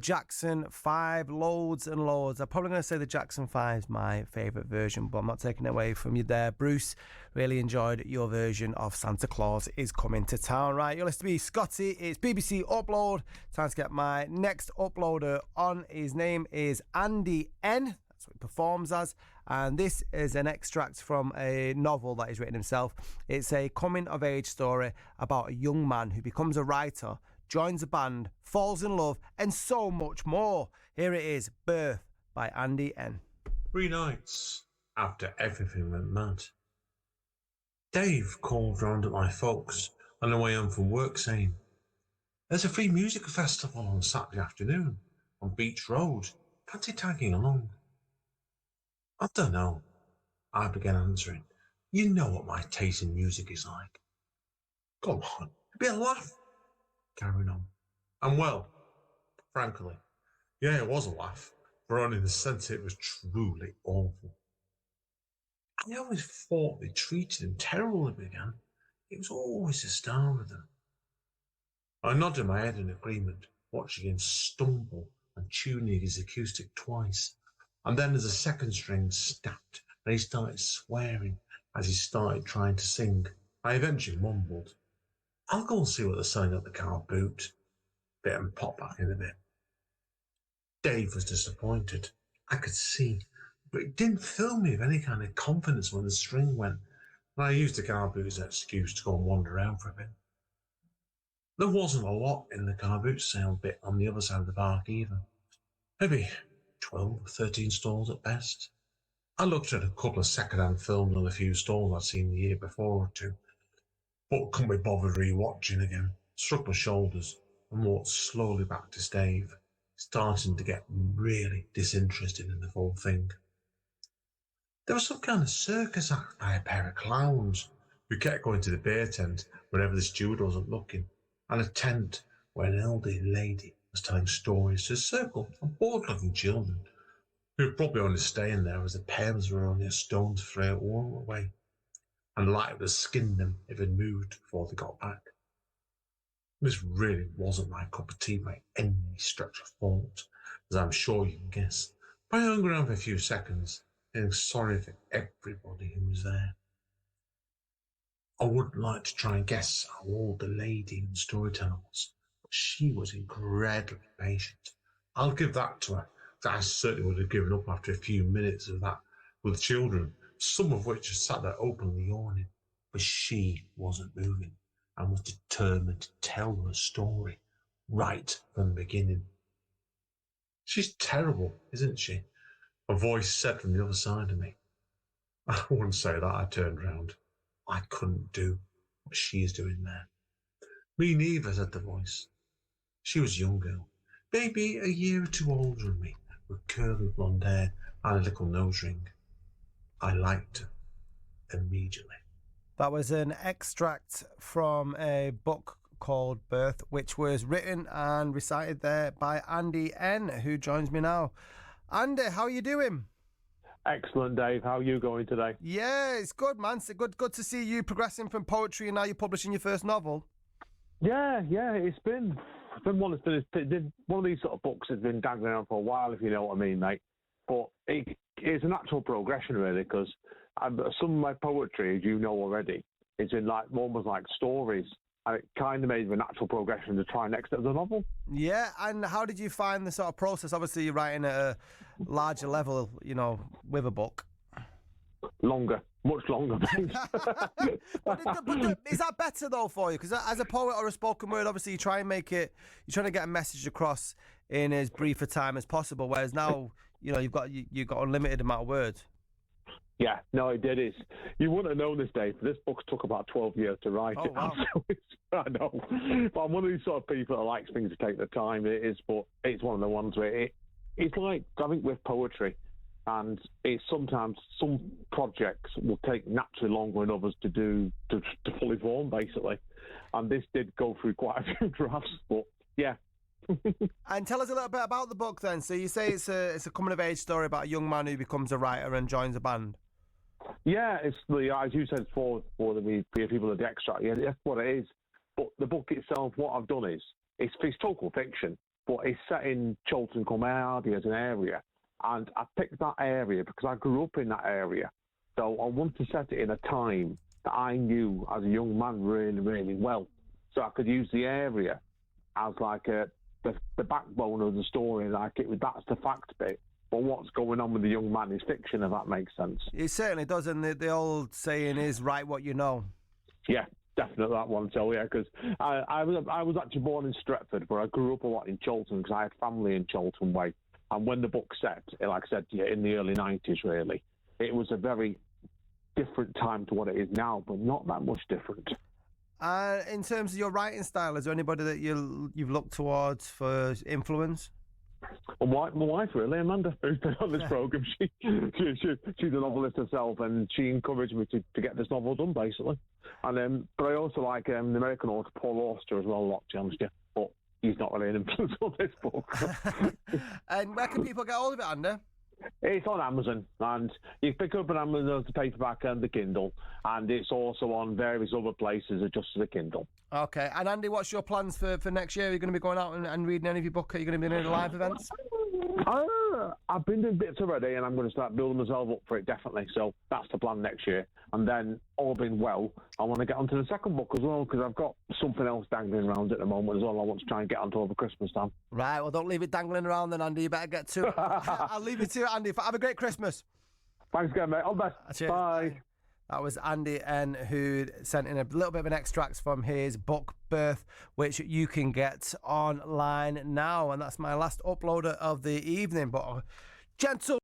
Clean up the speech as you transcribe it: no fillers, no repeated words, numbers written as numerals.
Jackson 5, loads and loads. I'm probably going to say the Jackson 5 is my favourite version, but I'm not taking it away from you there. Bruce, really enjoyed your version of Santa Claus is Coming to Town. Right, you're listening to me, Scotty. It's BBC Upload. Time to get my next uploader on. His name is Andy N. That's what he performs as. And this is an extract from a novel that he's written himself. It's a coming-of-age story about a young man who becomes a writer, joins a band, falls in love, and so much more. Here it is, Birth by Andy N. 3 nights after everything went mad, Dave called round at my folks on the way home from work saying, "There's a free music festival on Saturday afternoon on Beach Road. Fancy tagging along?" "I don't know," I began answering. "You know what my taste in music is like." "Come on, it'd be a laugh." Carrying on. And well, frankly, yeah, it was a laugh, but only in the sense it was truly awful. I always thought they treated him terribly, began. It was always a star with them. I nodded my head in agreement, watching him stumble and tuning his acoustic twice. And then as the second string snapped and he started swearing as he started trying to sing, I eventually mumbled, "I'll go and see what they're selling at the car boot. Bit and pop back in a bit." Dave was disappointed. I could see, but it didn't fill me with any kind of confidence when the string went, and I used the car boot as an excuse to go and wander around for a bit. There wasn't a lot in the car boot sale bit on the other side of the park either. Maybe 12 or 13 stalls at best. I looked at a couple of second-hand films on a few stalls I'd seen the year before or two, but couldn't be bothered re-watching again. Struck my shoulders and walked slowly back to Dave, starting to get really disinterested in the whole thing. There was some kind of circus act by a pair of clowns who kept going to the beer tent whenever the steward wasn't looking, and a tent where an elderly lady was telling stories to a circle of bored-looking children who were probably only staying there as the parents were only a stone's throw away, and likely to skin them if it moved before they got back. This really wasn't my cup of tea by any stretch of thought, as I'm sure you can guess, but I hung around for a few seconds, feeling sorry for everybody who was there. I would like to try and guess how old the lady in the storyteller was, but she was incredibly patient. I'll give that to her, that I certainly would have given up after a few minutes of that with children, some of which just sat there openly yawning, but she wasn't moving and was determined to tell her story right from the beginning. "She's terrible, isn't she?" a voice said from the other side of me. I wouldn't say that. I turned round. I couldn't do what she's doing there. "Me neither," said the voice. She was a young girl, maybe a year or two older than me, with curly blonde hair and a little nose ring. I liked her immediately. That was an extract from a book called Birth, which was written and recited there by Andy N, who joins me now. Andy, how are you doing? Excellent, Dave. How are you going today? Yeah, it's good, man. It's good to see you progressing from poetry and now you're publishing your first novel. Yeah, it's been one of these sort of books that's been dangling around for a while, if you know what I mean, mate. But it's a natural progression, really, because some of my poetry, as you know already, is in almost like stories, and it kind of made a natural progression to try next at the novel. Yeah, and how did you find the sort of process? Obviously, you're writing at a larger level, with a book. Much longer. but is that better though for you? Because as a poet or a spoken word, obviously you're trying to get a message across in as brief a time as possible. Whereas now, you've got unlimited amount of words. Yeah, no, it did. You wouldn't have known this, Dave. This book took about 12 years to write. Oh, wow. I know, but I'm one of these sort of people that likes things to take the time. But it's one of the ones where it's like, I think with poetry. And it's sometimes some projects will take naturally longer than others to fully form, basically. And this did go through quite a few drafts, but yeah. And tell us a little bit about the book then. So you say it's a coming of age story about a young man who becomes a writer and joins a band. Yeah, it's as you said for the people of the extract. Yeah, that's what it is. But the book itself, what I've done is it's historical fiction, but it's set in Chorlton cum Hardy as an area. And I picked that area because I grew up in that area. So I wanted to set it in a time that I knew as a young man really, really well. So I could use the area as like the backbone of the story. Like that's the fact bit. But what's going on with the young man is fiction, if that makes sense. It certainly does, and the old saying is, write what you know. Yeah, definitely that one. So, yeah, because I was actually born in Stretford, but I grew up a lot in Chorlton because I had family in Chorlton Way. And when the book set, like I said, in the early 90s, really, it was a very different time to what it is now, but not that much different. In terms of your writing style, is there anybody that you've looked towards for influence? My wife, really, Amanda, who's been on this programme. She's a novelist herself, and she encouraged me to get this novel done, basically. And but I also like the American author Paul Auster as well, a lot, to be honest with you. But he's not really an influence on this book. And where can people get hold of it, Andy? It's on Amazon, and you can pick up on Amazon the paperback and the Kindle, and it's also on various other places just as a Kindle. Okay, and Andy, what's your plans for next year? Are you going to be going out and reading any of your book? Are you going to be doing any live events? I've been doing bits already, and I'm going to start building myself up for it, definitely. So that's the plan next year. And then, all being well, I want to get onto the second book as well, because I've got something else dangling around at the moment as well I want to try and get onto over Christmas time. Right, well, don't leave it dangling around then, Andy. You better get to it. I'll leave it to you, Andy. Have a great Christmas. Thanks again, mate. All the best. Cheers. Bye. That was Andy N, who sent in a little bit of an extract from his book Birth, which you can get online now. And that's my last uploader of the evening. But gentle